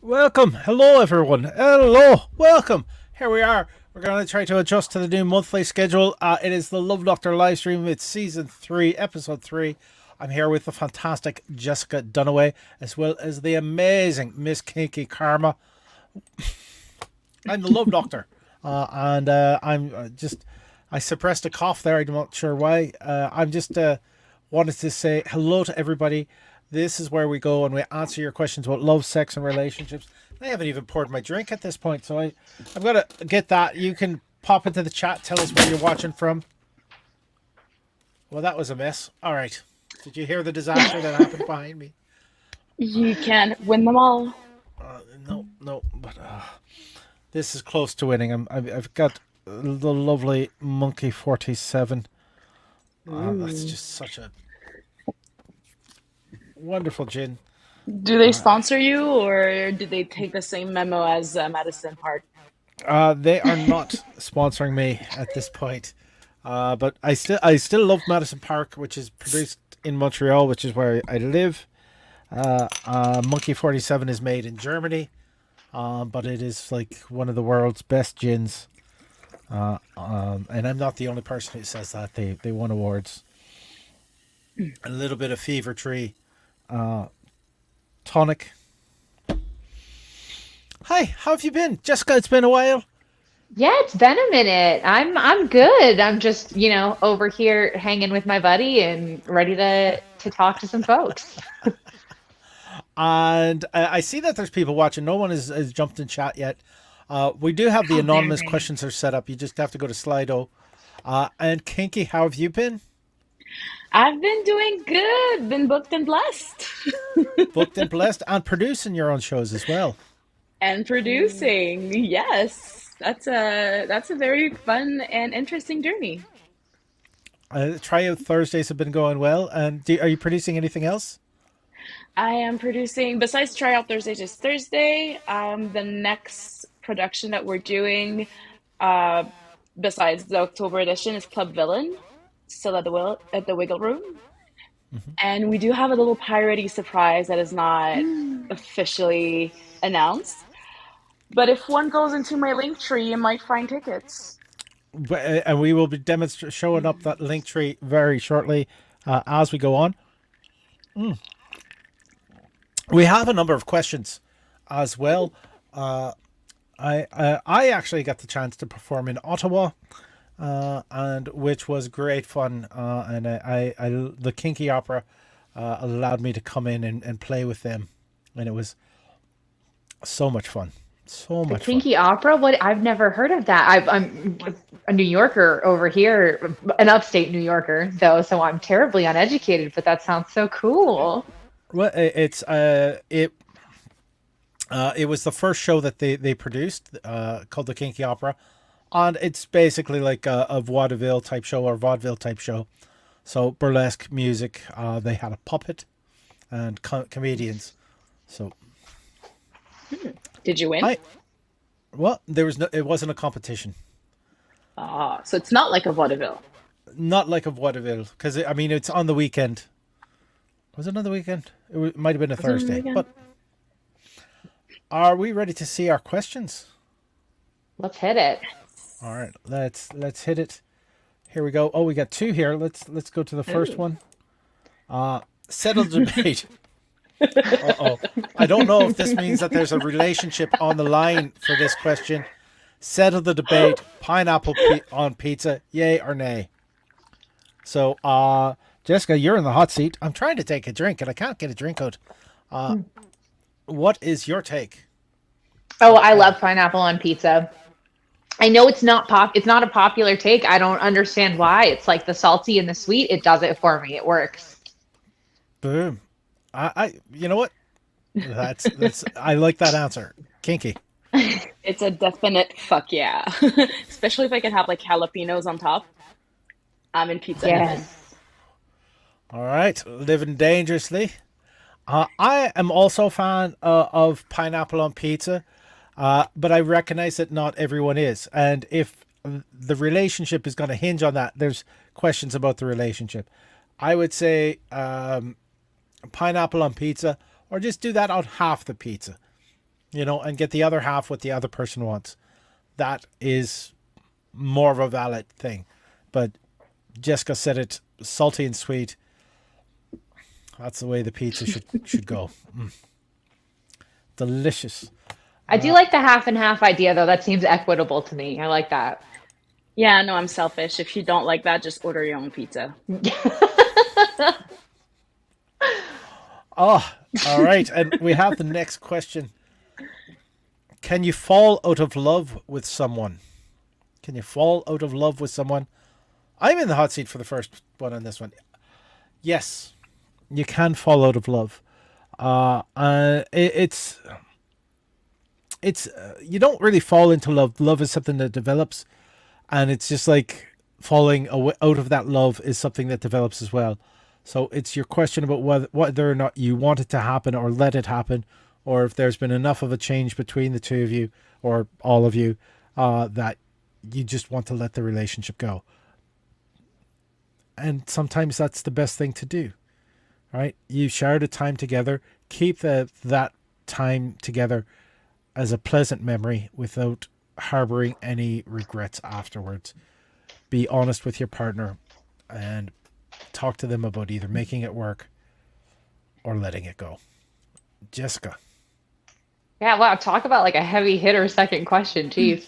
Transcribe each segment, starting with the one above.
Welcome. Hello, everyone. Hello. Welcome. Here we are. We're going to try to adjust to the new monthly schedule. It is the Love Doctor live stream. It's season 3, episode 3. I'm here with the fantastic Jessica Dunaway, as well as the amazing Miss Kinky Karma. I'm the Love Doctor. And I'm just, I suppressed a cough there. I'm not sure why. I'm just wanted to say hello to everybody. This is where we go and we answer your questions about love, sex, and relationships. I haven't even poured my drink at this point, so I'm going to get that. You can pop into the chat, tell us where you're watching from. Well, that was a mess. All right. Did you hear the disaster that happened behind me? You can't win them all. No, but this is close to winning. I've got the lovely Monkey 47. That's just such a wonderful gin. Do they sponsor you, or do they take the same memo as Madison Park? They are not sponsoring me at this point. But I still love Madison Park, which is produced in Montreal, which is where I live. Monkey 47 is made in Germany, but it is like one of the world's best gins. And I'm not the only person who says that. They won awards. A little bit of Fever Tree tonic. Hi, how have you been, Jessica? It's been a while. Yeah, it's been a minute. I'm good. I'm just, over here hanging with my buddy and ready to talk to some folks. And I see that there's people watching. No one has jumped in chat yet. We do have the anonymous questions are set up. You just have to go to Slido. And Kinky, how have you been? I've been doing good. Been booked and blessed. Booked and blessed, and producing your own shows as well. And producing, yes. That's a very fun and interesting journey. Tryout Thursdays have been going well. And are you producing anything else? I am producing, besides Tryout Thursdays is Thursday, the next production that we're doing, besides the October edition, is Club Villain, still at the Wiggle Room. Mm-hmm. And we do have a little piratey surprise that is not officially announced. But if one goes into my link tree, you might find tickets. And we will be showing up that link tree very shortly as we go on. We have a number of questions as well. I actually got the chance to perform in Ottawa, and which was great fun. And the Kinky Opera allowed me to come in and play with them, and it was so much fun. So much Kinky Opera? What? I've never heard of that. I'm a New Yorker over here, an upstate New Yorker, though, so I'm terribly uneducated, but that sounds so cool. Well, it was the first show that they produced, called the Kinky Opera, and it's basically like a vaudeville type show or vaudeville type show. So burlesque music. They had a puppet and comedians. So, did you win? It wasn't a competition. So it's not like a vaudeville. Not like a vaudeville, because it's on the weekend. Was it on the weekend? It might have been a Thursday. But are we ready to see our questions? Let's hit it. All right, let's hit it. Here we go. Oh, we got 2 here. Let's go to the first one. Settle debate. Uh-oh. I don't know if this means that there's a relationship on the line for this question. Settle the debate. Pineapple on pizza, yay or nay? So, Jessica, you're in the hot seat. I'm trying to take a drink and I can't get a drink out. What is your take? Oh, I love pineapple on pizza. I know it's not a popular take. I don't understand why. It's like the salty and the sweet. It does it for me. It works. Boom. You know what? That's I like that answer. Kinky. It's a definite fuck yeah. Especially if I can have like jalapenos on top. I'm in pizza. Yes. All right, living dangerously. I am also a fan of pineapple on pizza, but I recognize that not everyone is. And if the relationship is going to hinge on that, there's questions about the relationship. I would say pineapple on pizza, or just do that on half the pizza. and get the other half what the other person wants. That is more of a valid thing. But Jessica said it, salty and sweet. That's the way the pizza should go. Delicious. I do like the half and half idea, though. That seems equitable to me. I like that. Yeah, no, I'm selfish. If you don't like that, just order your own pizza. Oh, all right. And we have the next question. Can you fall out of love with someone? Can you fall out of love with someone? I'm in the hot seat for the first one on this one. Yes, you can fall out of love. It's you don't really fall into love. Love is something that develops, and it's just like falling away, out of that love is something that develops as well. So it's your question about whether or not you want it to happen or let it happen, or if there's been enough of a change between the two of you or all of you that you just want to let the relationship go. And sometimes that's the best thing to do, right? You shared a time together. Keep that time together as a pleasant memory without harboring any regrets afterwards. Be honest with your partner and talk to them about either making it work or letting it go. Jessica. Yeah, wow. Talk about like a heavy hitter second question. Jeez.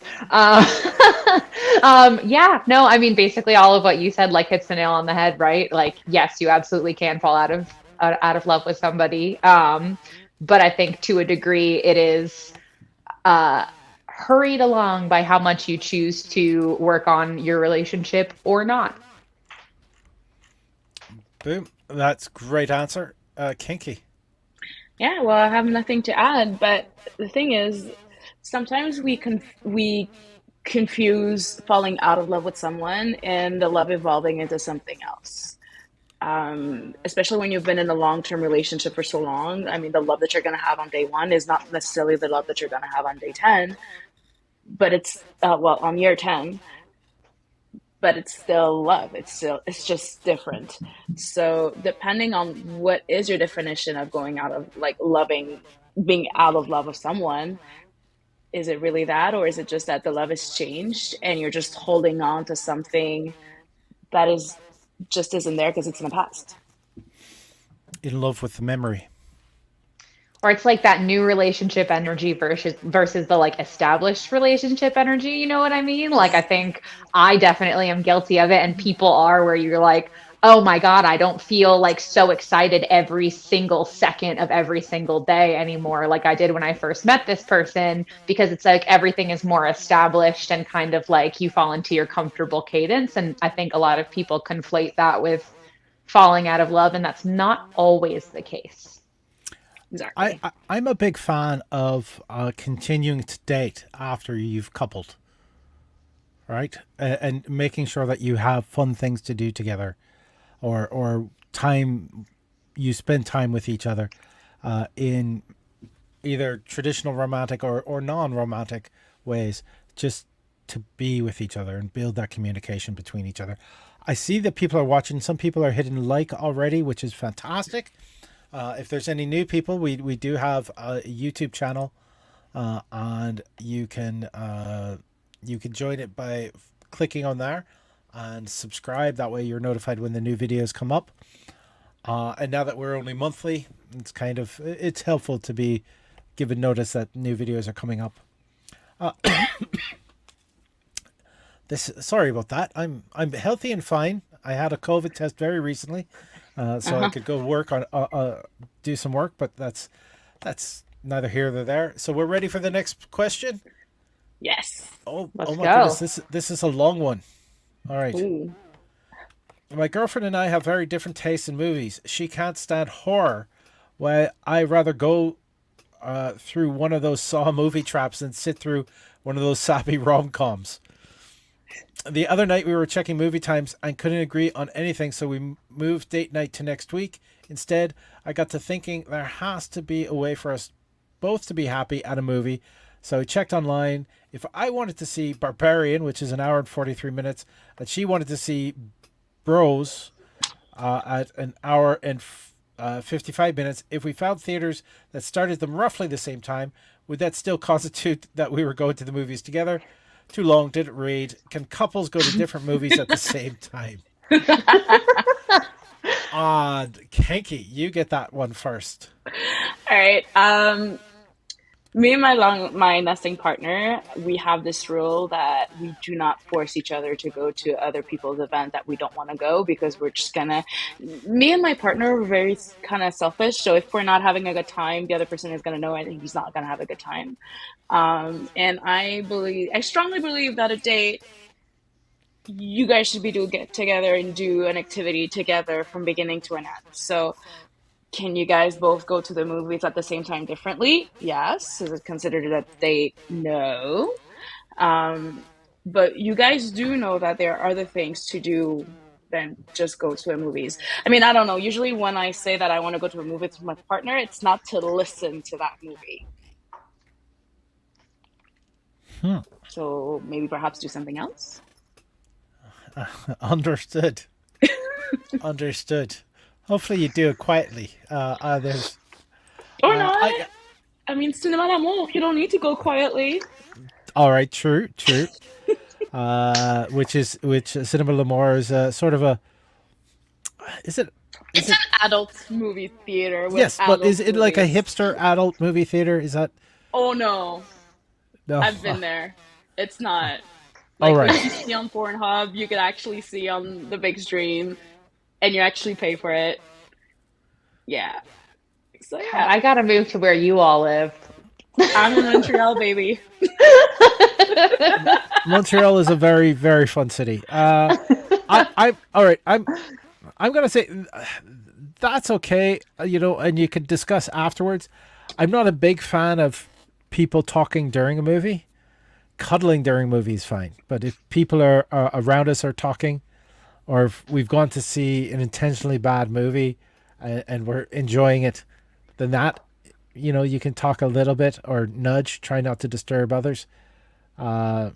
Yeah, no, I mean, basically all of what you said, like hits the nail on the head, right? Like, yes, you absolutely can fall out of love with somebody. But I think to a degree it is hurried along by how much you choose to work on your relationship or not. Boom. That's great answer. Kinky. Yeah, well, I have nothing to add, but the thing is, sometimes we confuse falling out of love with someone and the love evolving into something else. Especially when you've been in a long-term relationship for so long. I mean, the love that you're going to have on day one is not necessarily the love that you're going to have on day 10, but it's, well, on year 10, but it's still love. It's just different. So depending on what is your definition of going out of like loving, being out of love with someone, is it really that, or is it just that the love has changed and you're just holding on to something that is just isn't there because it's in the past? In love with the memory. Or it's like that new relationship energy versus the like established relationship energy, you know what I mean? Like I think I definitely am guilty of it, and people are, where you're like, oh my God, I don't feel like so excited every single second of every single day anymore like I did when I first met this person, because it's like everything is more established and kind of like you fall into your comfortable cadence. And I think a lot of people conflate that with falling out of love, and that's not always the case. Exactly. I'm a big fan of continuing to date after you've coupled, right? And making sure that you have fun things to do together, or time, you spend time with each other in either traditional romantic or non-romantic ways, just to be with each other and build that communication between each other. I see that people are watching. Some people are hitting like already, which is fantastic. If there's any new people, we do have a YouTube channel, and you can join it by clicking on there and subscribe. That way you're notified when the new videos come up. And now that we're only monthly, it's helpful to be given notice that new videos are coming up. Sorry about that. I'm healthy and fine. I had a COVID test very recently. So I could go work on do some work, but that's neither here nor there. So we're ready for the next question. Yes. Oh Let's my go. goodness, this is a long one. All right. Ooh. My girlfriend and I have very different tastes in movies. She can't stand horror, while I rather go through one of those Saw movie traps than sit through one of those sappy rom-coms. The other night we were checking movie times and couldn't agree on anything, so we moved date night to next week. Instead, I got to thinking there has to be a way for us both to be happy at a movie. So I checked online. If I wanted to see Barbarian, which is an hour and 43 minutes, and she wanted to see Bros at an hour and 55 minutes. If we found theaters that started them roughly the same time, would that still constitute that we were going to the movies together? Too long, didn't read. Can couples go to different movies at the same time? Kinky, you get that one first. All right. Me and my nesting partner, we have this rule that we do not force each other to go to other people's event that we don't want to go, because we're just gonna. Me and my partner are very kind of selfish. So if we're not having a good time, the other person is gonna know it, and he's not gonna have a good time. And I strongly believe that a date, you guys should be doing get together and do an activity together from beginning to an end. So can you guys both go to the movies at the same time differently? Yes. Is it considered a date? No. But you guys do know that there are other things to do than just go to a movies. I mean, I don't know. Usually when I say that I want to go to a movie with my partner, it's not to listen to that movie. So maybe perhaps do something else? Understood. Understood. Hopefully you do it quietly. There's Or not. I mean, cinéma d'amour, you don't need to go quietly. all right. True. Which Cinema L'Amour is sort of a. Is it? It's an adult movie theater. With Yes, but is it like a movies. hipster adult movie theater? Is that? Oh no, No. I've been there. It's not. All Like right. what you see on Pornhub, you can actually see on the big screen, and you actually pay for it. Yeah. So yeah, I gotta move to where you all live. I'm in Montreal, baby. Montreal is a very, very fun city. I'm all right. I'm gonna say that's okay. And you can discuss afterwards. I'm not a big fan of people talking during a movie. Cuddling during movies fine, but if people are around us are talking, or if we've gone to see an intentionally bad movie and we're enjoying it, then that you can talk a little bit or nudge, try not to disturb others. I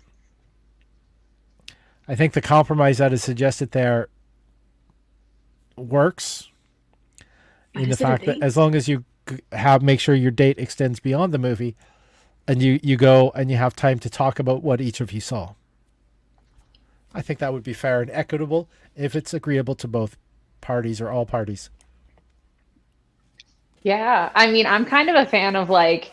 think the compromise that is suggested there works in the fact that as long as you make sure your date extends beyond the movie, and you go and you have time to talk about what each of you saw. I think that would be fair and equitable if it's agreeable to both parties or all parties. Yeah, I mean, I'm kind of a fan of like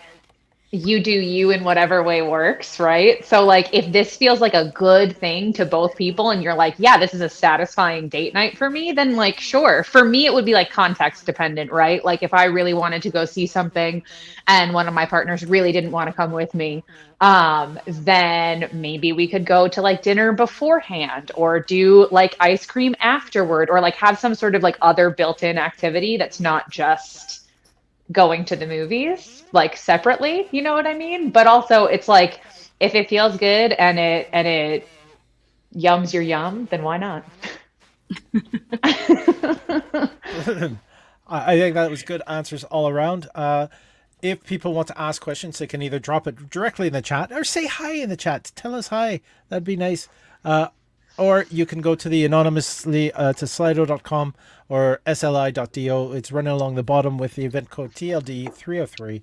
you do you in whatever way works, right? So like if this feels like a good thing to both people and you're like, yeah, this is a satisfying date night for me, then like sure. For me it would be like context dependent, right? Like if I really wanted to go see something and one of my partners really didn't want to come with me, then maybe we could go to like dinner beforehand or do like ice cream afterward or like have some sort of like other built-in activity that's not just going to the movies like separately, you know what I mean? But also it's like if it feels good and it yums your yum, then why not? I think that was good answers all around. If people want to ask questions, they can either drop it directly in the chat or say hi in the chat. Tell us hi. That'd be nice. Or you can go to the anonymously to slido.com or sli.do. It's running along the bottom with the event code TLD303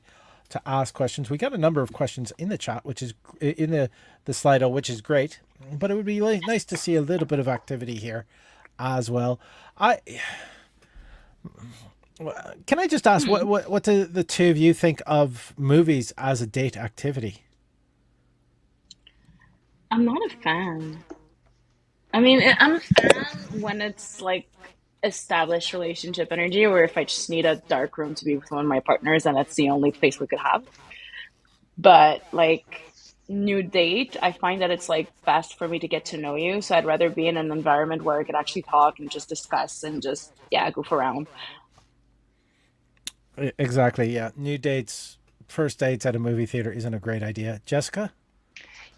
to ask questions. We got a number of questions in the chat, which is in the Slido, which is great. But it would be really nice to see a little bit of activity here as well. Can I just ask what do the two of you think of movies as a date activity? I'm not a fan. I mean, I'm a fan when it's like established relationship energy, or if I just need a dark room to be with one of my partners and that's the only place we could have. But like new date, I find that it's like best for me to get to know you. So I'd rather be in an environment where I could actually talk and just discuss and just, yeah, goof around. Exactly, yeah. New dates, first dates at a movie theater isn't a great idea. Jessica?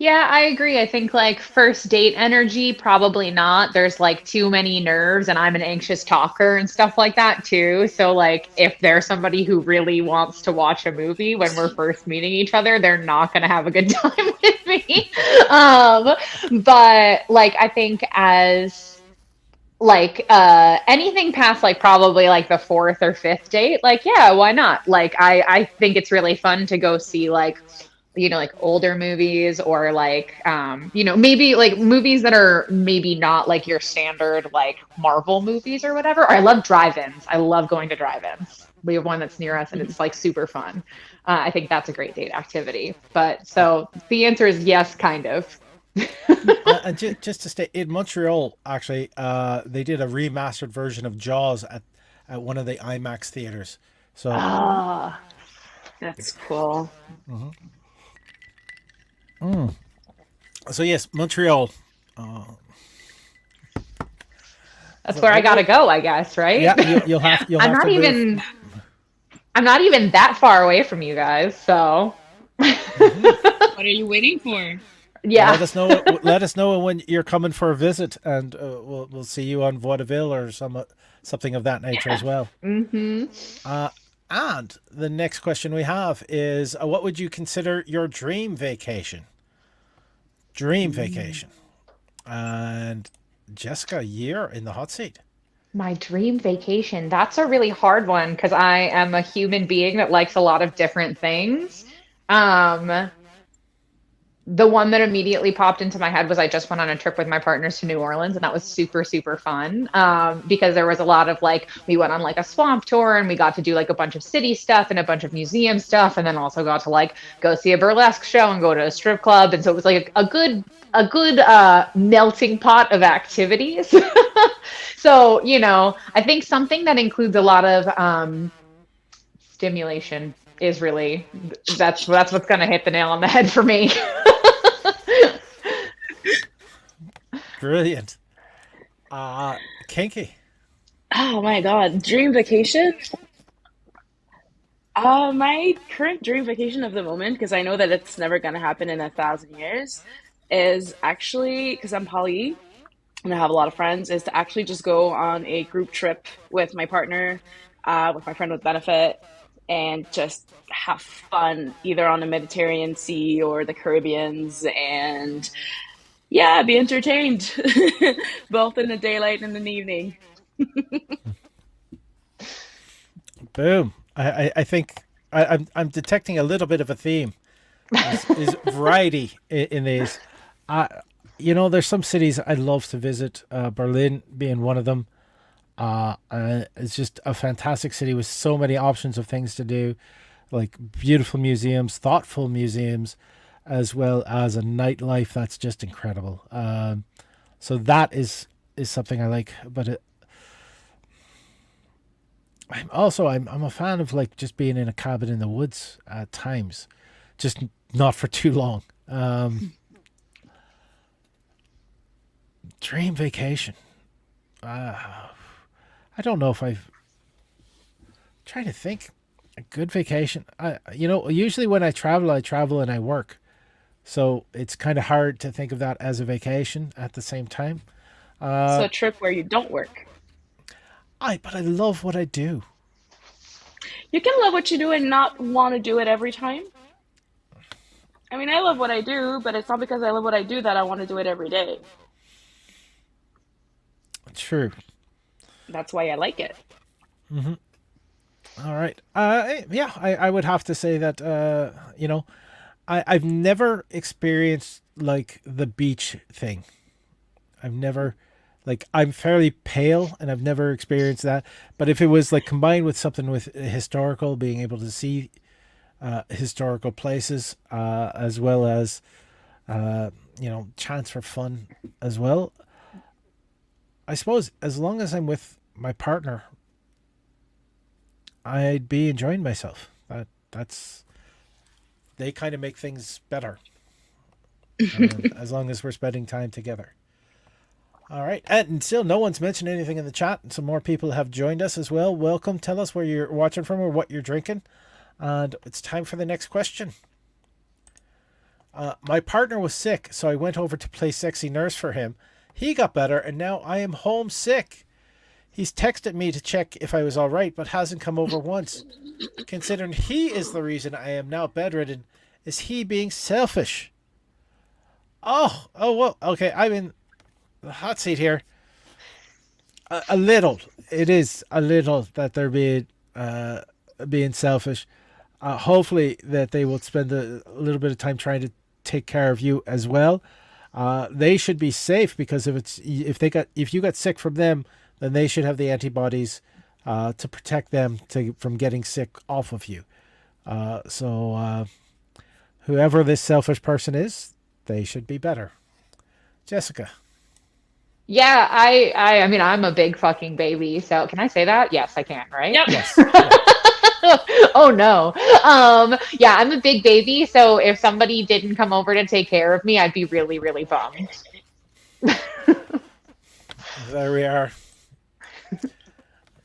Yeah, I agree. I think like first date energy, probably not. There's like too many nerves, and I'm an anxious talker and stuff like that too. So like if there's somebody who really wants to watch a movie when we're first meeting each other, they're not gonna have a good time with me. But like I think as like anything past like probably like the fourth or fifth date, like yeah, why not? Like I think it's really fun to go see like like older movies or like maybe like movies that are maybe not like your standard like Marvel movies or whatever. Or I love drive-ins. I love going to drive-ins. We have one that's near us and it's like super fun. I think that's a great date activity. But so the answer is yes, kind of. And just to stay in Montreal, actually, they did a remastered version of Jaws at one of the IMAX theaters. So, Ah, That's cool. so yes, Montreal. that's where I gotta go, I guess, right? Yeah, you'll have I'm to not move. even I'm not even that far away from you guys, so What are you waiting for? yeah. Let us know. Let us know when you're coming for a visit, and we'll see you on vaudeville or something of that nature as well. Mm-hmm. And the next question we have is, what would you consider your dream vacation? Dream vacation. And Jessica, you're in the hot seat. My dream vacation. That's a really hard one because I am a human being that likes a lot of different things. Um, the one that immediately popped into my head was I just went on a trip with my partners to New Orleans, and that was super, super fun. Because there was a lot of like, we went on like a swamp tour and we got to do like a bunch of city stuff and a bunch of museum stuff, and then also got to like go see a burlesque show and go to a strip club. And so it was like a good melting pot of activities. So, I think something that includes a lot of stimulation is really that's what's going to hit the nail on the head for me. Brilliant. Kinky. Oh my God, dream vacation? My current dream vacation of the moment, because I know that it's never gonna happen in 1,000 years, is actually because I'm poly and I have a lot of friends, is to actually just go on a group trip with my partner, with my friend with benefit, and just have fun either on the Mediterranean Sea or the Caribbeans, and yeah, be entertained both in the daylight and in the evening. Boom. I think I'm detecting a little bit of a theme. Is variety in these. There's some cities I love to visit. Berlin being one of them. It's just a fantastic city with so many options of things to do, like beautiful museums, thoughtful museums, as well as a nightlife that's just incredible. So that is something I like. But I'm a fan of like just being in a cabin in the woods at times, just not for too long. Dream vacation. I don't know if I've trying to think a good vacation. Usually when I travel and I work, so it's kind of hard to think of that as a vacation at the same time. So a trip where you don't work. But I love what I do. You can love what you do and not want to do it every time. I mean, I love what I do, but it's not because I love what I do that I want to do it every day. True. That's why I like it. All right. Yeah, I would have to say that, I've never experienced like the beach thing. I've never, like, I'm fairly pale and I've never experienced that. But if it was like combined with something with historical, being able to see historical places, as well as, chance for fun as well. I suppose as long as I'm with my partner, I'd be enjoying myself. That's they kind of make things better, as long as we're spending time together. All right, and still no one's mentioned anything in the chat. Some more people have joined us as well. Welcome. Tell us where you're watching from or what you're drinking, and it's time for the next question. My partner was sick, so I went over to play sexy nurse for him. He got better, and now I am homesick. He's texted me to check if I was all right, but hasn't come over once. Considering he is the reason I am now bedridden, is he being selfish? Oh, well, okay, I'm in the hot seat here. a little. It is a little that they're being selfish. Hopefully that they will spend a little bit of time trying to take care of you as well. They should be safe because if you got sick from them, then they should have the antibodies to protect them from getting sick off of you. So whoever this selfish person is, they should be better. Jessica. Yeah, I mean, I'm a big fucking baby. So can I say that? Yes, I can, right? Yep. Yes. Yeah. Oh no. Yeah, I'm a big baby. So if somebody didn't come over to take care of me, I'd be really, really bummed. There we are.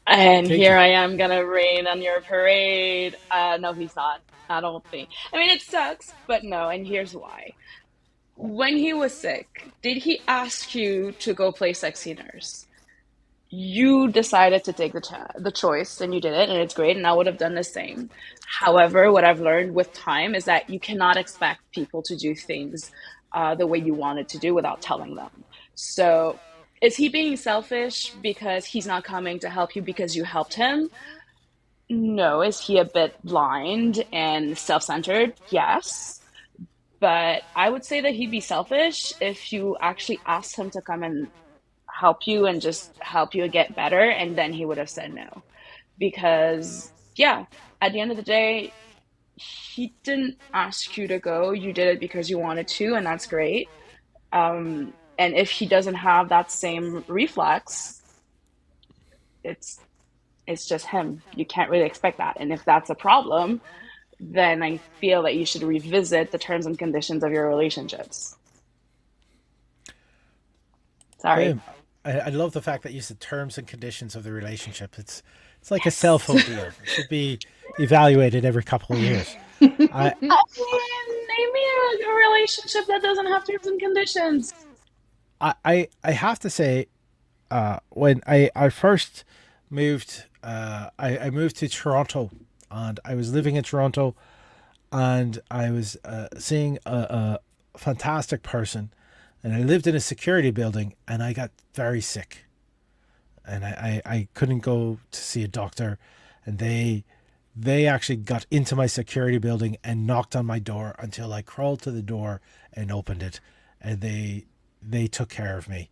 And Kinky. here I am gonna rain on your parade. No, he's not. I don't think. I mean, it sucks, but no. And here's why. When he was sick, did he ask you to go play sexy nurse? You decided to take the choice and you did it, and it's great, and I would have done the same. However, what I've learned with time is that you cannot expect people to do things the way you wanted to do without telling them. So is he being selfish because he's not coming to help you because you helped him? No. Is he a bit blind and self-centered? Yes. But I would say that he'd be selfish if you actually asked him to come and help you and just help you get better, and then he would have said no. Because, yeah, at the end of the day, he didn't ask you to go. You did it because you wanted to, and that's great. And if he doesn't have that same reflex, it's just him. You can't really expect that. And if that's a problem, then I feel that you should revisit the terms and conditions of your relationships. Sorry. I love the fact that you said terms and conditions of the relationship. It's like a cell phone deal. It should be evaluated every couple of years. I mean, name me a relationship that doesn't have terms and conditions. I have to say, when I first moved, I moved to Toronto, and I was living in Toronto, and I was seeing a fantastic person, and I lived in a security building, and I got very sick, and I couldn't go to see a doctor, and they actually got into my security building and knocked on my door until I crawled to the door and opened it, and they took care of me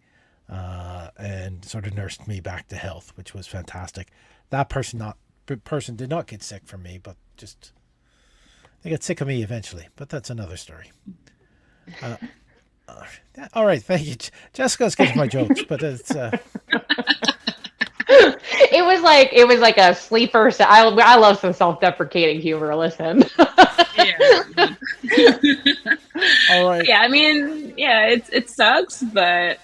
and sort of nursed me back to health, which was fantastic. That person did not get sick from me, but just they got sick of me eventually. But that's another story. All right, thank you. Jessica's getting my jokes, but it's. It was like a sleeper. I love some self-deprecating humor. Listen. Yeah. All right. Yeah, I mean, yeah, it sucks, but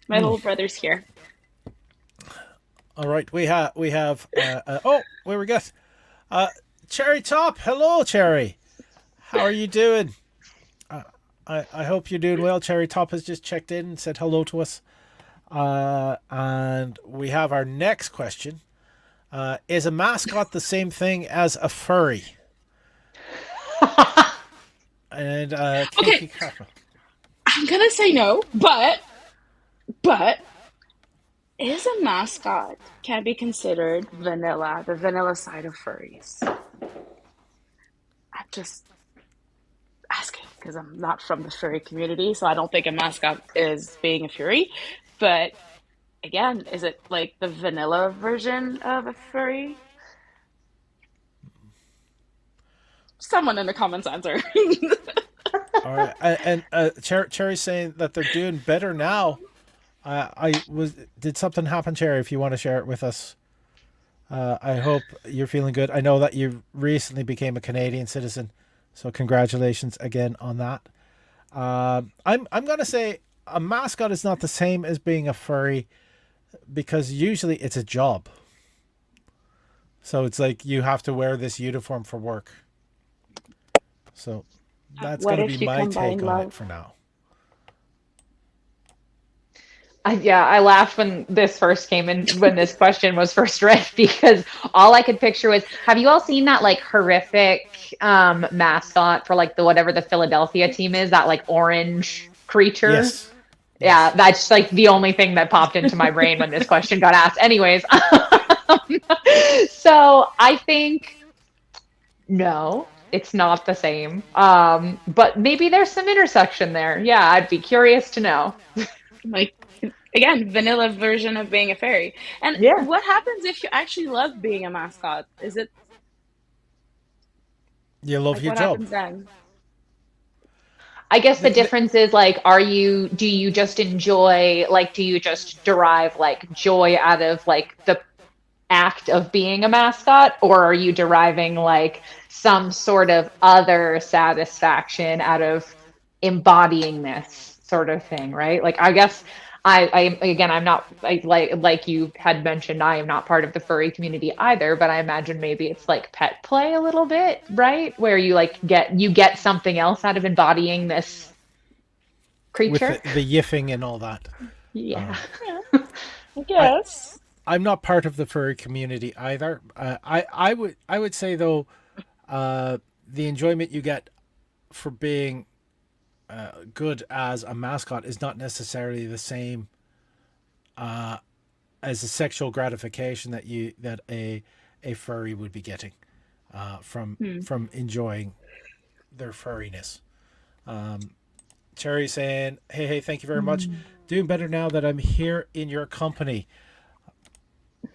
my little brother's here. All right, we have where we got Cherry Top. Hello, Cherry. How are you doing? I hope you're doing well. Cherry Top has just checked in and said hello to us. And we have our next question. Is a mascot the same thing as a furry? And Kinky Karma. I'm gonna say no, but is a mascot can be considered vanilla, the vanilla side of furries? I'm just asking because I'm not from the furry community, so I don't think a mascot is being a furry. But again, is it like the vanilla version of a furry? Someone in the comments answer. All right, and Cherry's saying that they're doing better now. Did something happen, Cherry? If you want to share it with us, I hope you're feeling good. I know that you recently became a Canadian citizen, so congratulations again on that. I'm gonna say a mascot is not the same as being a furry, because usually it's a job. So it's like you have to wear this uniform for work. So that's What going to if be you my combine take on love? it for now. I laughed when this first came in, when this question was first read, because all I could picture was, have you all seen that like horrific mascot for like the whatever the Philadelphia team is, that like orange creature? Yes. Yeah, that's like the only thing that popped into my brain when this question got asked. Anyways, so I think no, it's not the same. But maybe there's some intersection there. Yeah, I'd be curious to know. Like, again, vanilla version of being a fairy. And Yeah. what happens if you actually love being a mascot? Is it You love like your what job. happens then? I guess the The- difference is like, do you just enjoy, like, do you just derive like joy out of like the act of being a mascot, or are you deriving like some sort of other satisfaction out of embodying this sort of thing, right? Like, I guess I again, I'm not like you had mentioned, I am not part of the furry community either, but I imagine maybe it's like pet play a little bit, right? Where you like get something else out of embodying this with creature. the yiffing and all that. Yeah. Yeah, I guess. I'm not part of the furry community either. I would say though, the enjoyment you get for being good as a mascot is not necessarily the same as a sexual gratification that a furry would be getting from enjoying their furriness. Cherry saying, hey, thank you very much. Doing better now that I'm here in your company.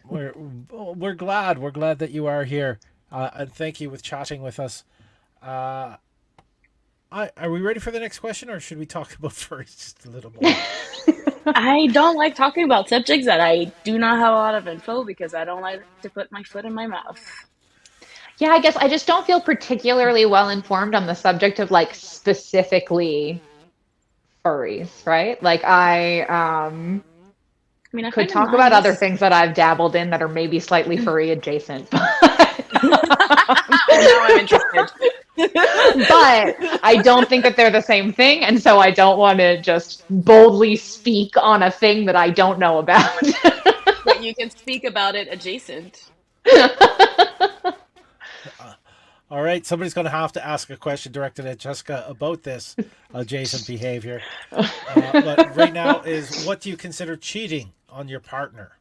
We're glad that you are here, and thank you with chatting with us. Are we ready for the next question, or should we talk about furries just a little more? I don't like talking about subjects that I do not have a lot of info because I don't like to put my foot in my mouth. Yeah, I guess I just don't feel particularly well informed on the subject of like specifically furries, right? Like I mean, I could find it talk about other nice. things that I've dabbled in that are maybe slightly furry adjacent. Oh, now I'm interested. But I don't think that they're the same thing, and so I don't want to just boldly speak on a thing that I don't know about. But you can speak about it adjacent. All right, somebody's going to have to ask a question directed at Jessica about this adjacent behavior. But right now is, what do you consider cheating on your partner?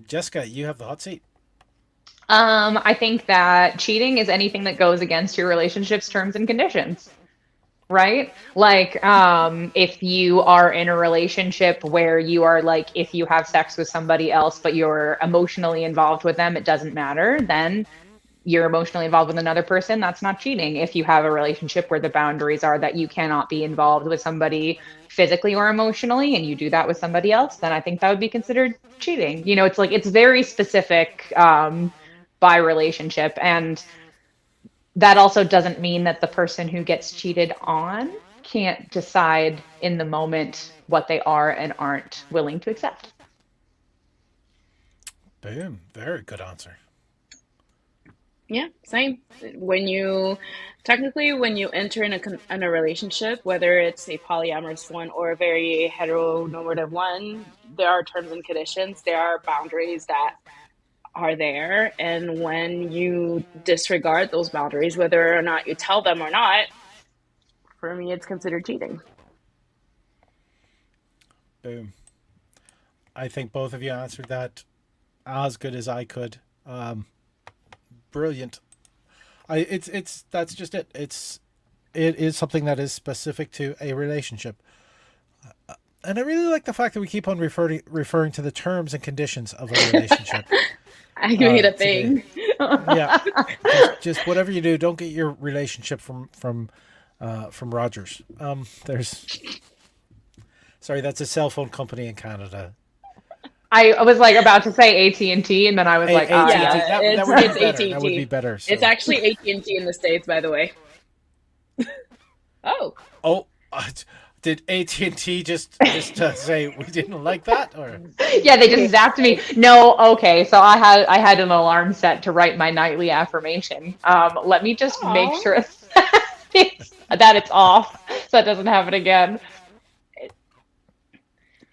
Jessica, you have the hot seat. I think that cheating is anything that goes against your relationship's terms and conditions, right? Like, if you are in a relationship where you are like, if you have sex with somebody else, but you're emotionally involved with them, it doesn't matter, then you're emotionally involved with another person, that's not cheating. If you have a relationship where the boundaries are that you cannot be involved with somebody physically or emotionally, and you do that with somebody else, then I think that would be considered cheating. You know, it's like, it's very specific by relationship. And that also doesn't mean that the person who gets cheated on can't decide in the moment what they are and aren't willing to accept. Boom. Very good answer. Yeah, same. When you enter in a relationship, whether it's a polyamorous one or a very heteronormative one, there are terms and conditions. There are boundaries that are there, and when you disregard those boundaries, whether or not you tell them or not, for me, it's considered cheating. Boom. I think both of you answered that as good as I could. Brilliant. That's just it. It is something that is specific to a relationship. And I really like the fact that we keep on referring to the terms and conditions of a relationship. I made a thing. Yeah. Just whatever you do, don't get your relationship from Rogers. Sorry, that's a cell phone company in Canada. I was like about to say AT&T, and then I was like, AT&T. Yeah, That would be it's better. AT&T. That would be better. So. It's actually AT&T in the States, by the way. Oh. Oh, did AT&T just say we didn't like that, or? Yeah, they just zapped me. No, okay. So I had an alarm set to write my nightly affirmation. Let me just make sure that it's off, so it doesn't happen again.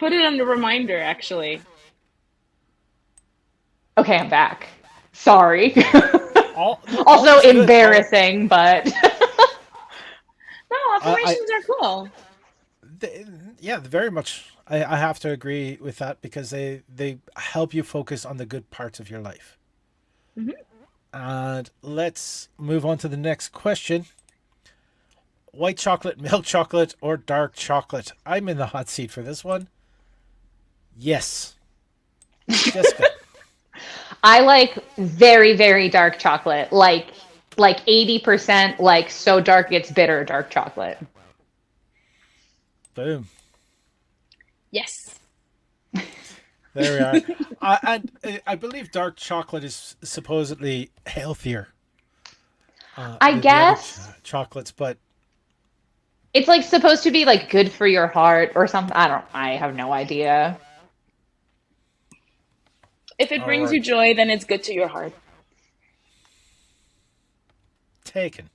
Put it on the reminder, actually. Okay, I'm back. Sorry. Also embarrassing, but No, affirmations are cool. Yeah, very much. I have to agree with that because they help you focus on the good parts of your life. Mhm. And let's move on to the next question. White chocolate, milk chocolate, or dark chocolate? I'm in the hot seat for this one. Yes. Jessica. I like very, very dark chocolate, like 80%, like so dark it's bitter dark chocolate. Boom. Yes. There we are. And I believe dark chocolate is supposedly healthier I than the other guess chocolates, but it's like supposed to be like good for your heart or something. I have no idea. If it all brings right. you joy, then it's good to your heart. Taken.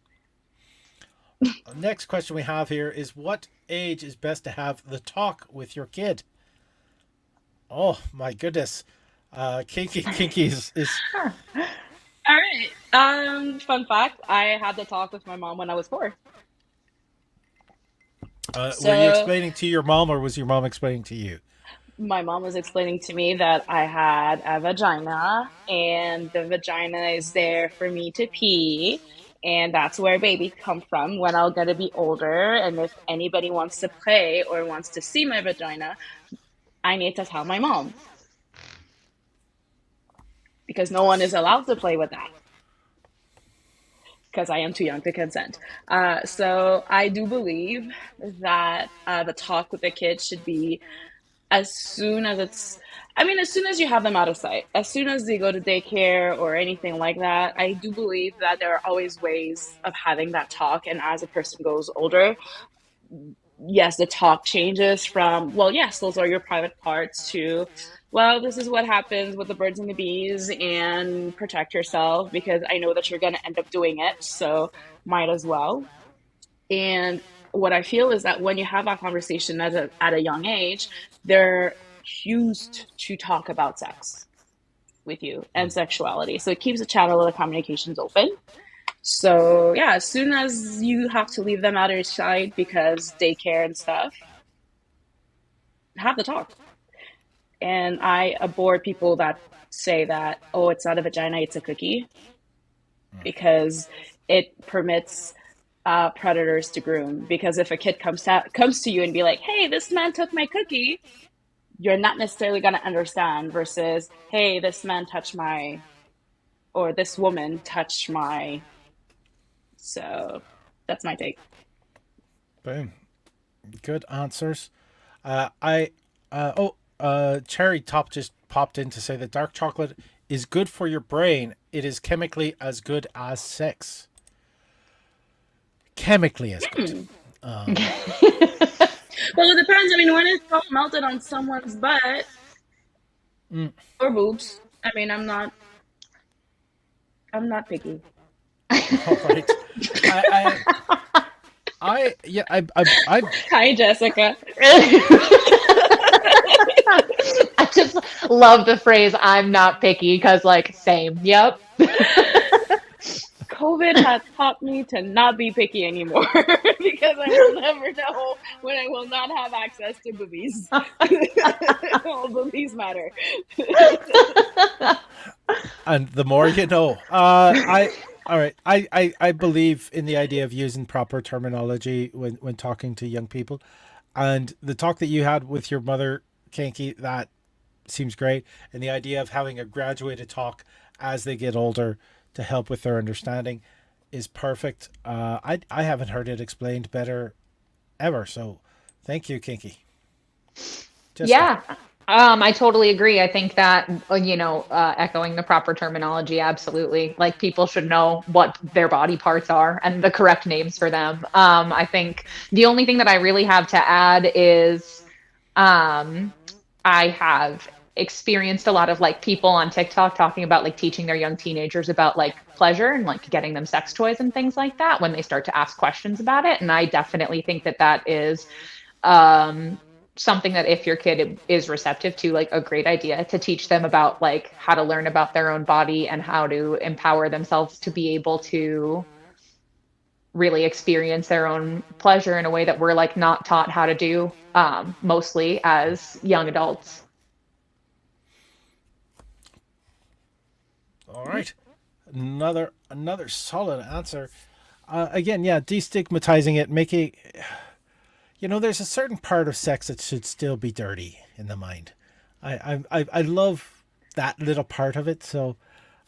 Next question we have here is what age is best to have the talk with your kid? Oh my goodness. Kinky is All right. Fun fact, I had the talk with my mom when I was 4. were you So explaining to your mom or was your mom explaining to you? my mom was explaining to me that I had a vagina and the vagina is there for me to pee. And that's where baby come from when I'll get to be older. And if anybody wants to play or wants to see my vagina, I need to tell my mom because no one is allowed to play with that because I am too young to consent. So I do believe that the talk with the kids should be as soon as as soon as you have them out of sight, as soon as they go to daycare or anything like that. I do believe that there are always ways of having that talk. And as a person goes older, yes, the talk changes from, well, yes, those are your private parts to, well, this is what happens with the birds and the bees and protect yourself because I know that you're going to end up doing it. So might as well. And what I feel is that when you have that conversation at a young age, they're used to talk about sex with you and sexuality. So it keeps the channel of the communications open. So yeah, as soon as you have to leave them out of your sight because daycare and stuff, have the talk. And I abhor people that say that, oh, it's not a vagina, it's a cookie, because it permits predators to groom. Because if a kid comes to you and be like, hey, this man took my cookie, you're not necessarily going to understand versus, hey, this man touched my, or this woman touched my. So that's my take. Boom. Good answers. I Cherry Top just popped in to say that dark chocolate is good for your brain. It is chemically as good as sex. Chemically as good. Well, it depends. I mean, when it's all melted on someone's butt or boobs, I mean, I'm not picky. All right. I Hi, Jessica. I just love the phrase "I'm not picky" because, like, same. Yep. COVID has taught me to not be picky anymore because I will never know when I will not have access to boobies. All boobies matter. and the more you know. All right. I believe in the idea of using proper terminology when talking to young people. And the talk that you had with your mother, Kinky, that seems great. And the idea of having a graduated talk as they get older to help with their understanding is perfect. I haven't heard it explained better ever. So thank you, Kinky. Jessica. Yeah. I totally agree. I think that, echoing the proper terminology, absolutely. Like people should know what their body parts are and the correct names for them. I think the only thing that I really have to add is I have experienced a lot of like people on TikTok talking about like teaching their young teenagers about like pleasure and like getting them sex toys and things like that when they start to ask questions about it. And I definitely think that that is something that if your kid is receptive to, like a great idea to teach them about like how to learn about their own body and how to empower themselves to be able to really experience their own pleasure in a way that we're like not taught how to do, mostly as young adults. All right, another solid answer. Again, yeah, destigmatizing it, making, there's a certain part of sex that should still be dirty in the mind. I love that little part of it. So,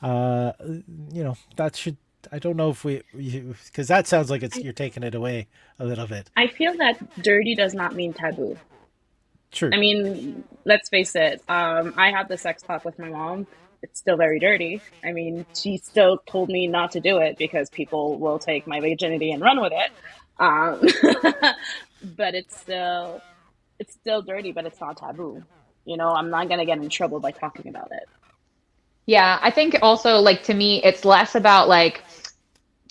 that should. I don't know if because that sounds like you're taking it away a little bit. I feel that dirty does not mean taboo. True. I mean, let's face it. I had the sex talk with my mom. It's still very dirty. I mean, she still told me not to do it because people will take my virginity and run with it. But it's still dirty, but it's not taboo. I'm not gonna get in trouble by talking about it. Yeah, I think also like to me, it's less about like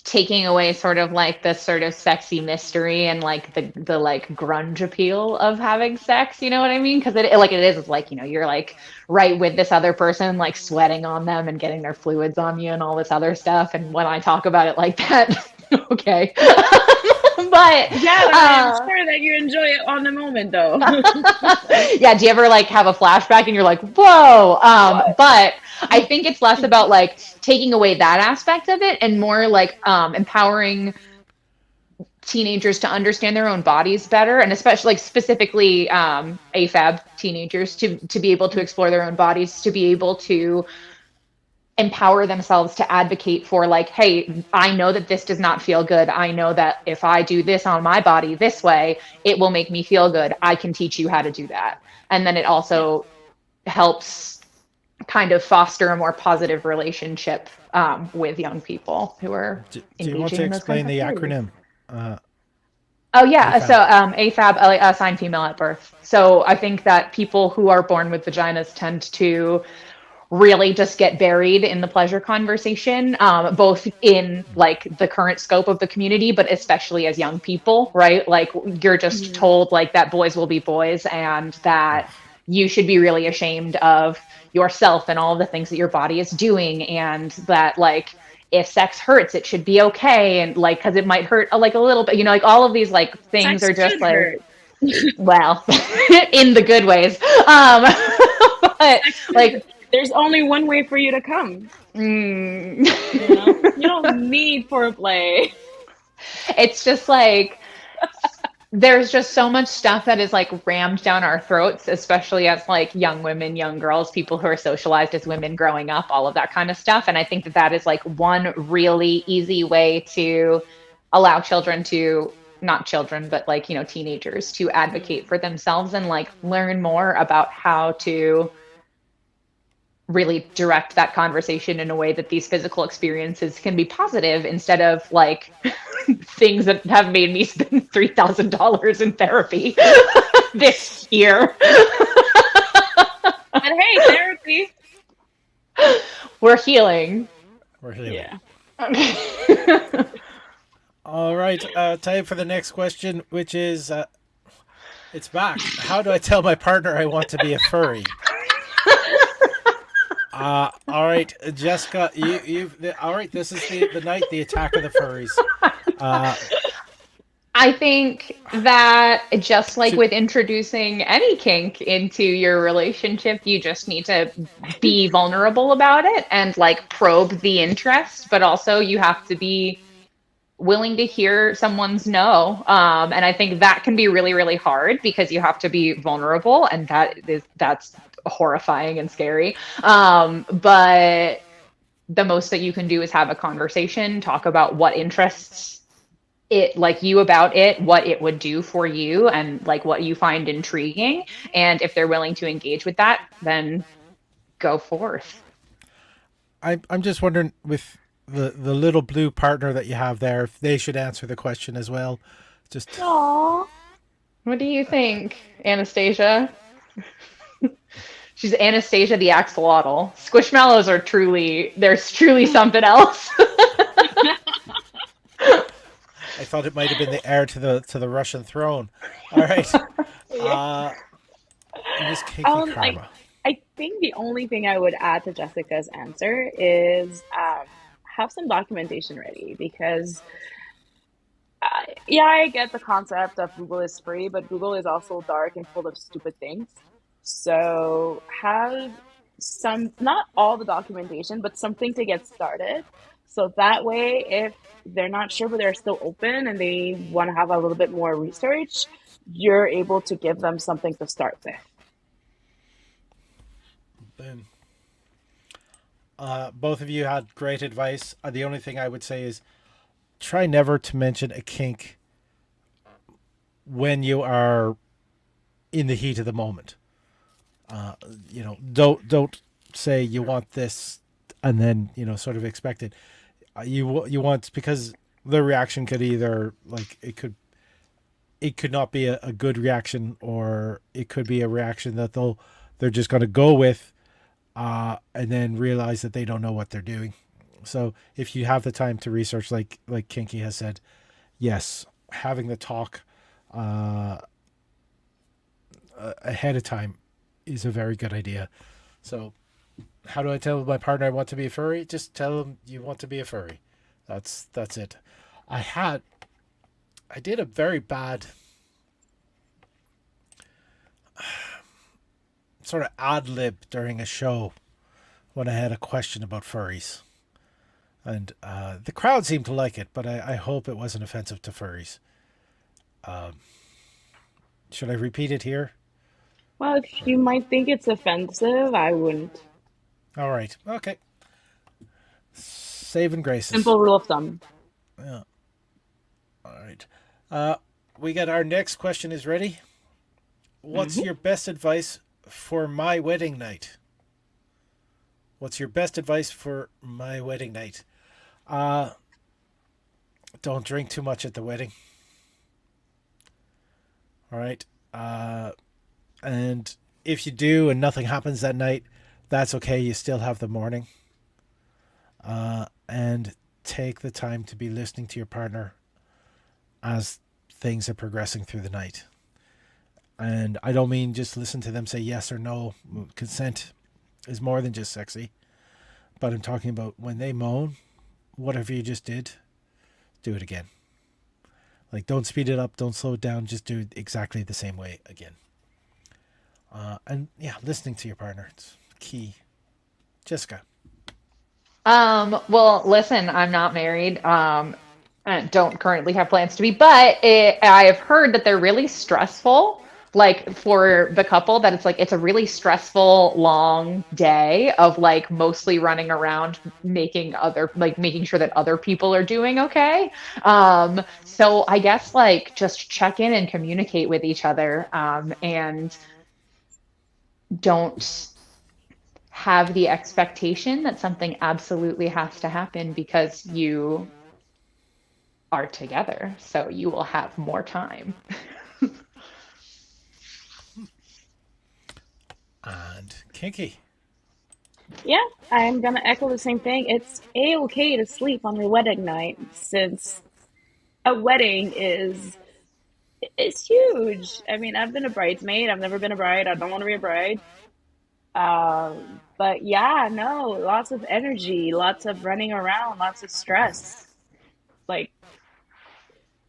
taking away sort of like the sort of sexy mystery and like the like grunge appeal of having sex, you know what I mean? Because it's like, you're like right with this other person, like sweating on them and getting their fluids on you and all this other stuff. And when I talk about it like that, okay. But yeah, I'm sure that you enjoy it on the moment though. Yeah, do you ever like have a flashback and you're like, whoa? But I think it's less about like taking away that aspect of it and more like empowering teenagers to understand their own bodies better, and especially like specifically AFAB teenagers to be able to explore their own bodies, to be able to empower themselves to advocate for like, hey, I know that this does not feel good. I know that if I do this on my body this way, it will make me feel good. I can teach you how to do that. And then it also helps kind of foster a more positive relationship with young people who are do you want to explain the acronym? Oh yeah, AFAB. so AFAB, assigned female at birth. So I think that people who are born with vaginas tend to really just get buried in the pleasure conversation, both in like the current scope of the community, but especially as young people, right? Like you're just told like that boys will be boys and that you should be really ashamed of yourself and all the things that your body is doing, and that like if sex hurts, it should be okay, and like because it might hurt like a little bit, like all of these like things Sex are just should like hurt. well, in the good ways, but like there's only one way for you to come. You don't need foreplay. It's just like there's just so much stuff that is like rammed down our throats, especially as like young women, young girls, people who are socialized as women growing up, all of that kind of stuff. And I think that that is like one really easy way to allow children to, not children, but like, teenagers to advocate for themselves and like learn more about how to really direct that conversation in a way that these physical experiences can be positive instead of like things that have made me spend $3,000 in therapy this year. But hey, therapy. We're healing. Yeah. All right. Time for the next question, which is, it's back. How do I tell my partner I want to be a furry? All right, Jessica, all right, this is the night, the attack of the furries. I think that just like with introducing any kink into your relationship, you just need to be vulnerable about it and like probe the interest, but also you have to be willing to hear someone's no. And I think that can be really, really hard because you have to be vulnerable, and that's horrifying and scary. But the most that you can do is have a conversation, talk about what interests it, like you about it, what it would do for you, and like what you find intriguing. And if they're willing to engage with that, then go forth. I'm just wondering, with the little blue partner that you have there, if they should answer the question as well. Just Aww. What do you think, Anastasia? She's Anastasia the axolotl. Squishmallows are truly something else. I thought it might have been the heir to the Russian throne. All right. Miss Kinky Karma. I think the only thing I would add to Jessica's answer is have some documentation ready, because yeah, I get the concept of Google is free, but Google is also dark and full of stupid things. So have some, not all the documentation, but something to get started. So that way, if they're not sure, but they're still open and they want to have a little bit more research, you're able to give them something to start with. Boom. Both of you had great advice. The only thing I would say is try never to mention a kink when you are in the heat of the moment. Don't say you want this and then sort of expect it. You want, because the reaction could either, like, it could not be a good reaction, or it could be a reaction that they're just going to go with, and then realize that they don't know what they're doing. So if you have the time to research, like Kinky has said, yes, having the talk ahead of time is a very good idea. So how do I tell my partner I want to be a furry? Just tell them you want to be a furry. That's it. I did a very bad sort of ad lib during a show when I had a question about furries. And the crowd seemed to like it, but I hope it wasn't offensive to furries. Should I repeat it here? Well, if you might think it's offensive, I wouldn't. All right. Okay. Saving graces. Simple rule of thumb. Yeah. All right. We got our next question is ready. What's your best advice for my wedding night? What's your best advice for my wedding night? Don't drink too much at the wedding. All right. And if you do and nothing happens that night, that's okay. You still have the morning. And take the time to be listening to your partner as things are progressing through the night. And I don't mean just listen to them say yes or no. Consent is more than just sexy. But I'm talking about when they moan, whatever you just did, do it again. Like, don't speed it up, don't slow it down, just do it exactly the same way again. And yeah, listening to your partner, it's key. Jessica. Well, listen, I'm not married. And don't currently have plans to be, but I have heard that they're really stressful, like for the couple, that it's a really stressful long day of like mostly running around making sure that other people are doing okay. So I guess like just check in and communicate with each other, and don't have the expectation that something absolutely has to happen because you are together, so you will have more time. And Kinky. Yeah, I'm gonna echo the same thing. It's a-okay to sleep on your wedding night, since a wedding is huge. I mean, I've been a bridesmaid. I've never been a bride. I don't want to be a bride. But yeah, no, lots of energy, lots of running around, lots of stress. Like,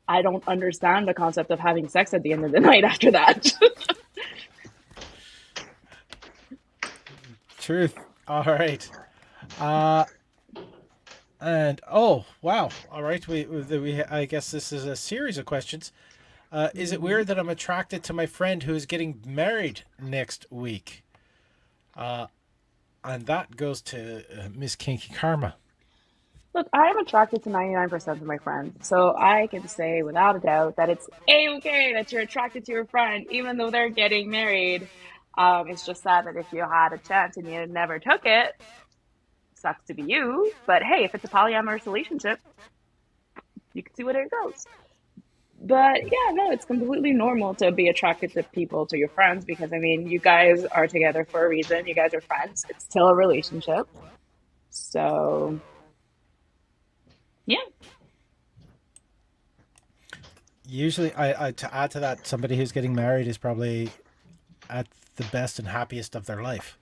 I don't understand the concept of having sex at the end of the night after that. Truth. All right. And oh wow. All right. We I guess this is a series of questions. Is it weird that I'm attracted to my friend who is getting married next week? And that goes to Miss Kinky Karma. Look, I am attracted to 99% of my friends, so I can say without a doubt that it's a-okay that you're attracted to your friend, even though they're getting married. It's just sad that if you had a chance and you never took it, sucks to be you. But hey, if it's a polyamorous relationship, you can see where it goes. But yeah, no, it's completely normal to be attracted to people, to your friends, because I mean, you guys are together for a reason. You guys are friends. It's still a relationship. So yeah. Usually, I to add to that, somebody who's getting married is probably at the best and happiest of their life.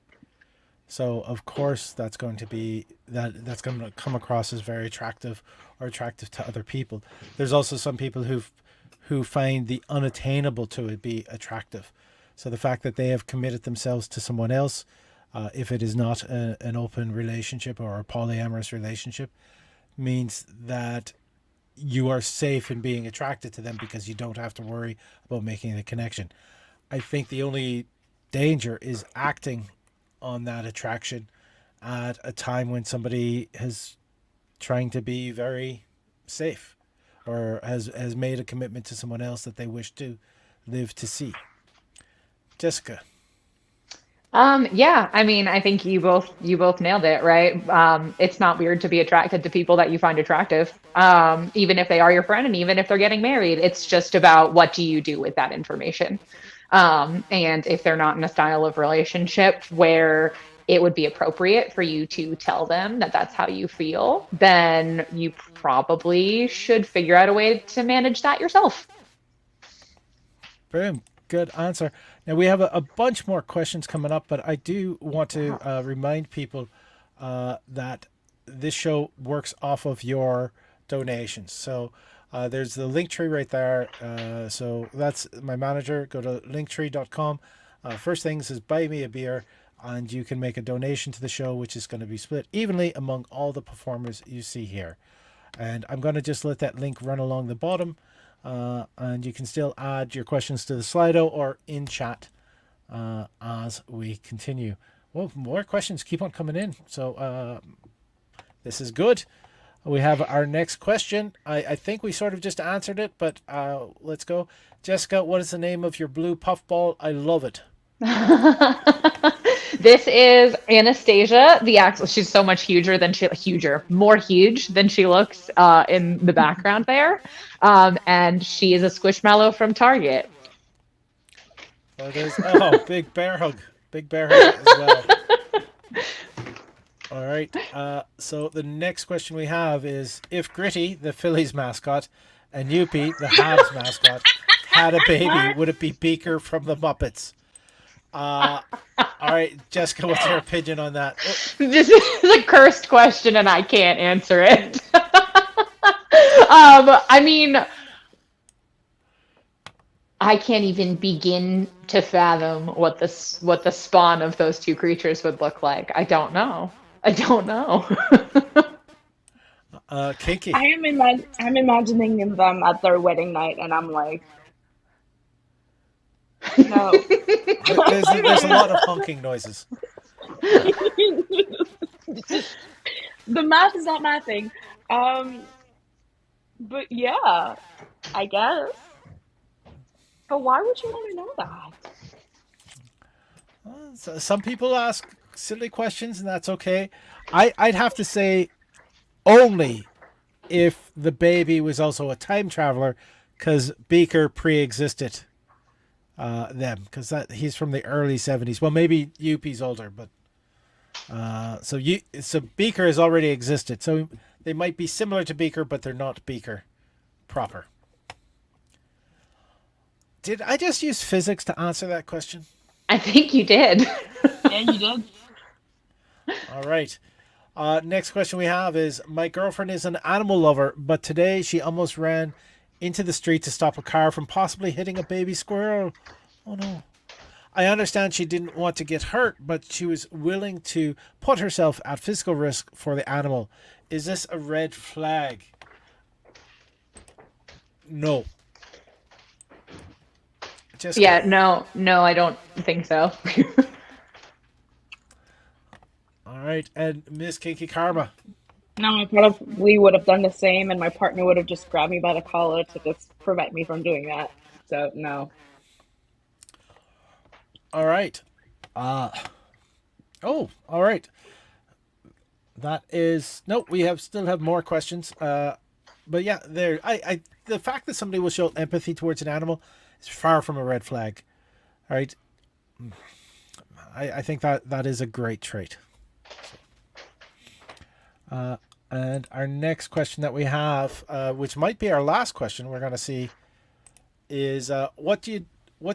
So of course that's going to be that's going to come across as very attractive or attractive to other people. There's also some people who find the unattainable to it be attractive. So the fact that they have committed themselves to someone else, if it is not an open relationship or a polyamorous relationship, means that you are safe in being attracted to them because you don't have to worry about making the connection. I think the only danger is acting on that attraction at a time when somebody is trying to be very safe or has made a commitment to someone else that they wish to live to see. Jessica. Yeah, I mean, I think you both nailed it, right? It's not weird to be attracted to people that you find attractive, even if they are your friend and even if they're getting married. It's just about what do you do with that information. And if they're not in a style of relationship where it would be appropriate for you to tell them that that's how you feel, then you probably should figure out a way to manage that yourself. Boom. Good answer. Now we have a bunch more questions coming up, but I do want to remind people that this show works off of your donations. So there's the link tree right there. So that's my manager. Go to linktree.com. First things is buy me a beer, and you can make a donation to the show, which is going to be split evenly among all the performers you see here. And I'm going to just let that link run along the bottom. And you can still add your questions to the Slido or in chat as we continue. Well, more questions keep on coming in. So this is good. We have our next question. I think we sort of just answered it, but let's go. Jessica, what is the name of your blue puffball? I love it. This is Anastasia, the actual. She's so much more huge than she looks in the background there. And she is a squishmallow from Target. There it is. Oh, big bear hug. Big bear hug as well. All right. So the next question we have is, if Gritty, the Phillies mascot, and Youpie, the Habs mascot, had a baby, would it be Beaker from the Muppets? All right, Jessica, what's your opinion on that? This is a cursed question, and I can't answer it. I mean, I can't even begin to fathom what the spawn of those two creatures would look like. I don't know. Kinky. I'm imagining them at their wedding night, and I'm like, no. There's a lot of honking noises. The math is not mathing. But yeah, I guess. But why would you want to know that? So some people ask silly questions, and that's okay. I'd have to say only if the baby was also a time traveler, because Beaker pre-existed them, because he's from the early 70s. Well, maybe Youpie's older, but so Beaker has already existed. So they might be similar to Beaker, but they're not Beaker proper. Did I just use physics to answer that question? I think you did. Yeah, you did. All right. Next question we have is, my girlfriend is an animal lover, but today she almost ran into the street to stop a car from possibly hitting a baby squirrel. Oh no. I understand she didn't want to get hurt, but she was willing to put herself at physical risk for the animal. Is this a red flag? No. Yeah, no, I don't think so. All right, and Miss Kinky Karma. No, I probably would have done the same, and my partner would have just grabbed me by the collar to just prevent me from doing that. So, no. All right. All right. That is we still have more questions. But yeah, the fact that somebody will show empathy towards an animal is far from a red flag. All right. I think that is a great trait. And our next question that we have, which might be our last question, we're going to see, is what do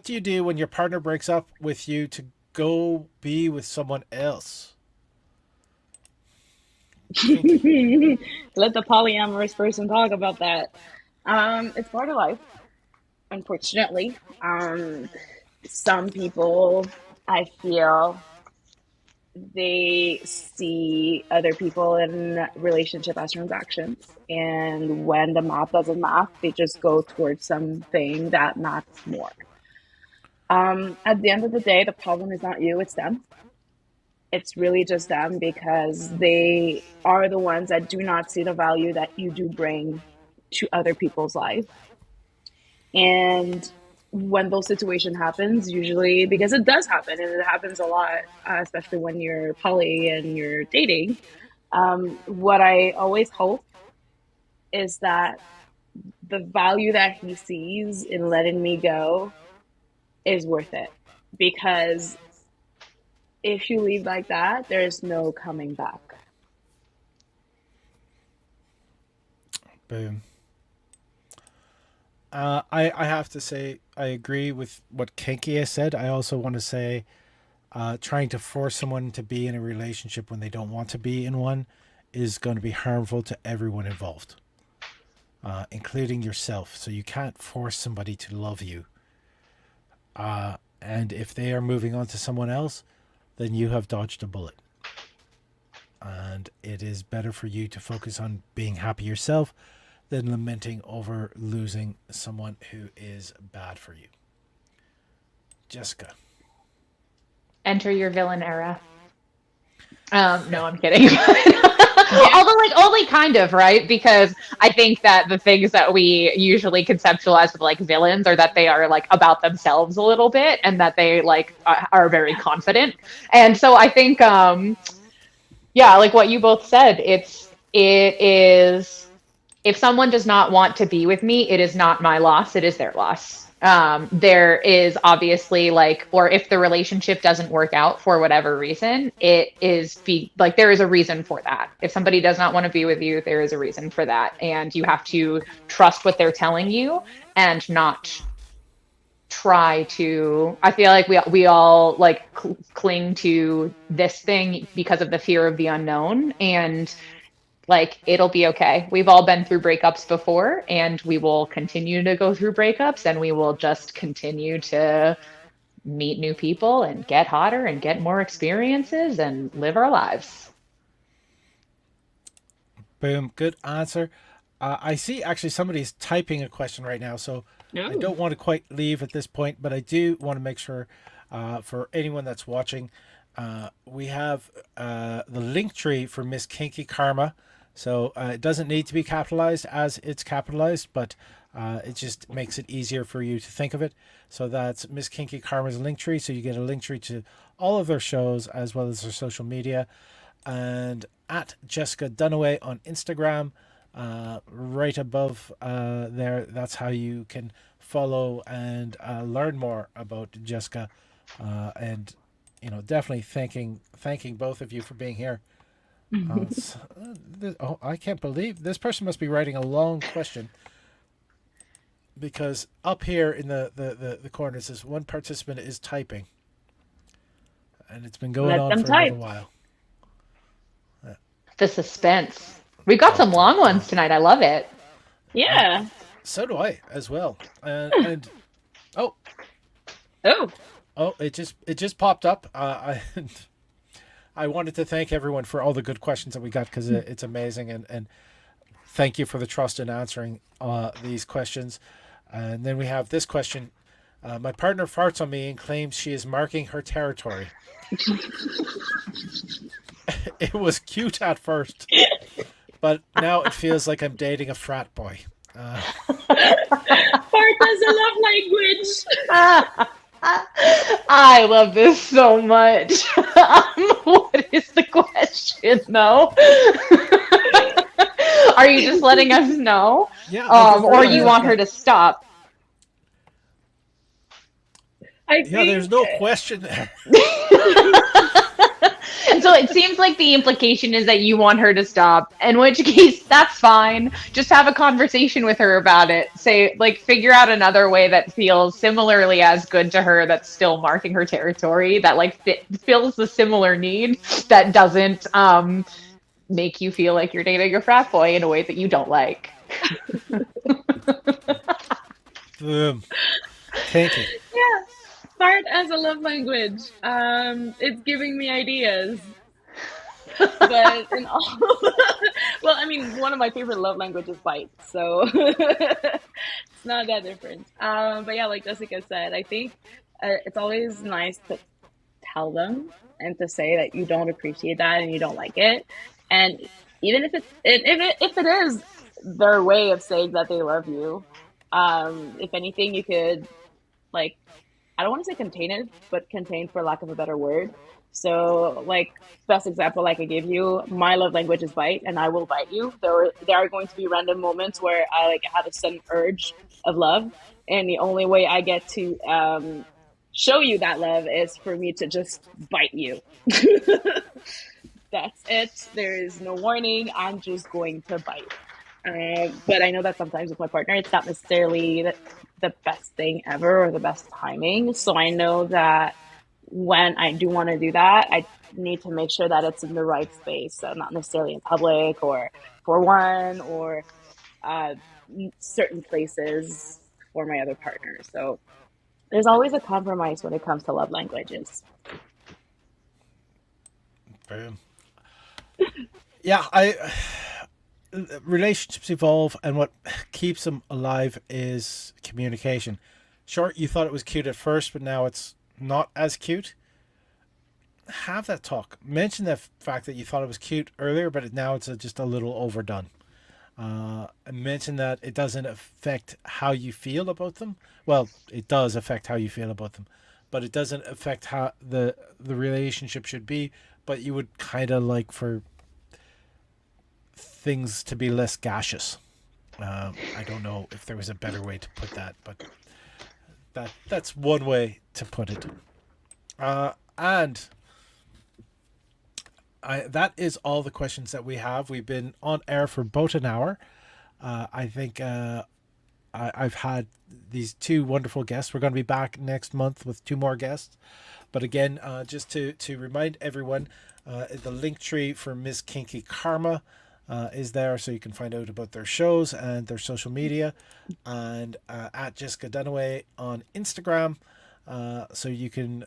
you do when your partner breaks up with you to go be with someone else? Kinky. Let the polyamorous person talk about that. It's part of life, unfortunately. Some people, I feel, they see other people in relationship as transactions, and when the math doesn't math, they just go towards something that maths more. At the end of the day, the problem is not you, it's them. It's really just them because they are the ones that do not see the value that you do bring to other people's life. And when those situations happens, usually, because it does happen and it happens a lot, especially when you're poly and you're dating, what I always hope is that the value that he sees in letting me go is worth it. Because if you leave like that, there's no coming back. Boom. I have to say I agree with what Kinky has said. I also want to say trying to force someone to be in a relationship when they don't want to be in one is going to be harmful to everyone involved, including yourself. So you can't force somebody to love you. And if they are moving on to someone else, then you have dodged a bullet. And it is better for you to focus on being happy yourself than lamenting over losing someone who is bad for you. Jessica. Enter your villain era. No, I'm kidding. Although, like, only kind of, right? Because I think that the things that we usually conceptualize with like villains are that they are like about themselves a little bit and that they like are very confident. And so I think, yeah, like what you both said, it is, if someone does not want to be with me, it is not my loss, it is their loss. There is obviously like, or if the relationship doesn't work out for whatever reason, it is like, there is a reason for that. If somebody does not want to be with you, there is a reason for that. And you have to trust what they're telling you and not try to, I feel like we all like cling to this thing because of the fear of the unknown, and like, it'll be okay. We've all been through breakups before, and we will continue to go through breakups, and we will just continue to meet new people and get hotter and get more experiences and live our lives. Boom. Good answer. I see actually somebody's typing a question right now, so I don't want to quite leave at this point, but I do want to make sure for anyone that's watching, we have the link tree for Miss Kinky Karma. So it doesn't need to be capitalized as it's capitalized, but it just makes it easier for you to think of it. So that's Miss Kinky Karma's link tree. So you get a link tree to all of their shows as well as their social media. And at Jessica Dunaway on Instagram, right above there, that's how you can follow and learn more about Jessica. And, you know, definitely thanking both of you for being here. Oh, I can't believe this person must be writing a long question, because up here in the corner it says one participant is typing, and it's been going on for a little while. The suspense. We've got some long ones tonight. I love it. Yeah. So do I as well. And oh, it just popped up. I wanted to thank everyone for all the good questions that we got, because it's amazing, and thank you for the trust in answering these questions. And then we have this question. My partner farts on me and claims she is marking her territory. It was cute at first, but now it feels like I'm dating a frat boy. Fart is a love language. I love this so much. What is the question, though? Are you just letting us know? Yeah. Or you want her to stop? There's no question there. So it seems like the implication is that you want her to stop, in which case, that's fine. Just have a conversation with her about it. Say, like, figure out another way that feels similarly as good to her, that's still marking her territory, that, like, fills the similar need, that doesn't make you feel like you're dating a frat boy in a way that you don't like. Boom. Kinky. Yeah, fart as a love language. It's giving me ideas. But in all, well, I mean, one of my favorite love languages is bite, so it's not that different. But yeah, like Jessica said, I think it's always nice to tell them and to say that you don't appreciate that and you don't like it. And even if it is their way of saying that they love you, if anything, you could, like, I don't want to say contain it, but contain for lack of a better word. So, like, best example like I gave you, my love language is bite, and I will bite you. There are going to be random moments where I like have a sudden urge of love, and the only way I get to show you that love is for me to just bite you. That's it. There is no warning. I'm just going to bite. But I know that sometimes with my partner, it's not necessarily the best thing ever or the best timing. So I know that when I do want to do that, I need to make sure that it's in the right space. So not necessarily in public or for one or certain places for my other partner. So there's always a compromise when it comes to love languages. Boom. Yeah, relationships evolve, and what keeps them alive is communication. Sure, you thought it was cute at first, but now it's not as cute. Have that talk. Mention the fact that you thought it was cute earlier, but now it's just a little overdone. And mention that it doesn't affect how you feel about them. Well, it does affect how you feel about them, but it doesn't affect how the relationship should be. But you would kind of like for things to be less gaseous. I don't know if there was a better way to put that, but that's one way to put it. And that is all the questions that we have. We've been on air for about an hour. I think I've had these two wonderful guests. We're going to be back next month with two more guests. But again, just to remind everyone, the link tree for Miss Kinky Karma is there, so you can find out about their shows and their social media, and at Jessica Dunaway on Instagram, so you can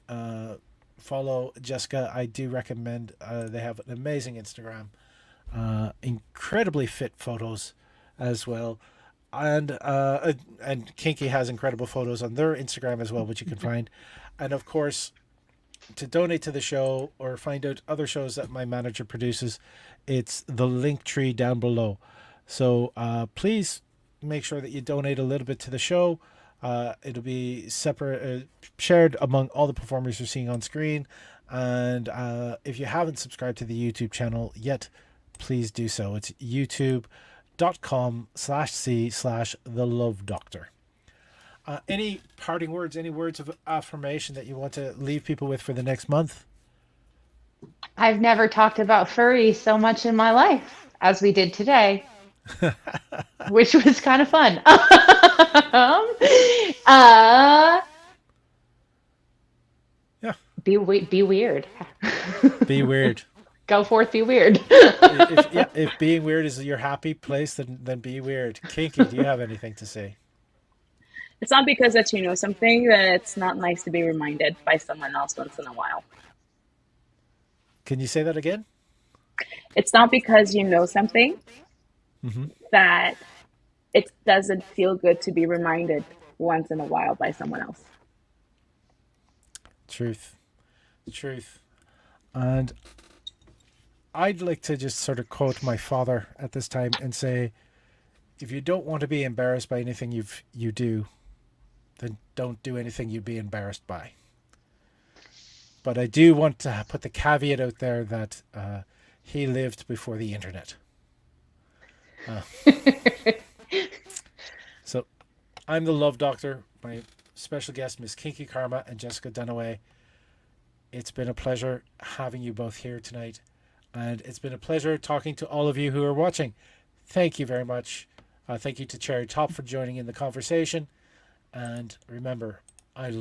follow Jessica. I do recommend. They have an amazing Instagram, incredibly fit photos as well, and Kinky has incredible photos on their Instagram as well, which you can find. And of course, to donate to the show or find out other shows that my manager produces, it's the link tree down below. So please make sure that you donate a little bit to the show. It'll be separate, shared among all the performers you're seeing on screen. And if you haven't subscribed to the YouTube channel yet, please do so. It's youtube.com/c/thelovedoctor. Any parting words, any words of affirmation that you want to leave people with for the next month? I've never talked about furry so much in my life as we did today, which was kind of fun. Yeah. Be weird. Be weird. Go forth, be weird. if being weird is your happy place, then be weird. Kinky, do you have anything to say? It's not because that you know something that it's not nice to be reminded by someone else once in a while. Can you say that again? It's not because you know something that it doesn't feel good to be reminded once in a while by someone else. Truth. And I'd like to just sort of quote my father at this time and say, if you don't want to be embarrassed by anything you do, then don't do anything you'd be embarrassed by. But I do want to put the caveat out there that he lived before the internet. So I'm the Love Doctor. My special guest, Miss Kinky Karma and Jessica Dunaway. It's been a pleasure having you both here tonight. And it's been a pleasure talking to all of you who are watching. Thank you very much. Thank you to Cherry Top for joining in the conversation. And remember,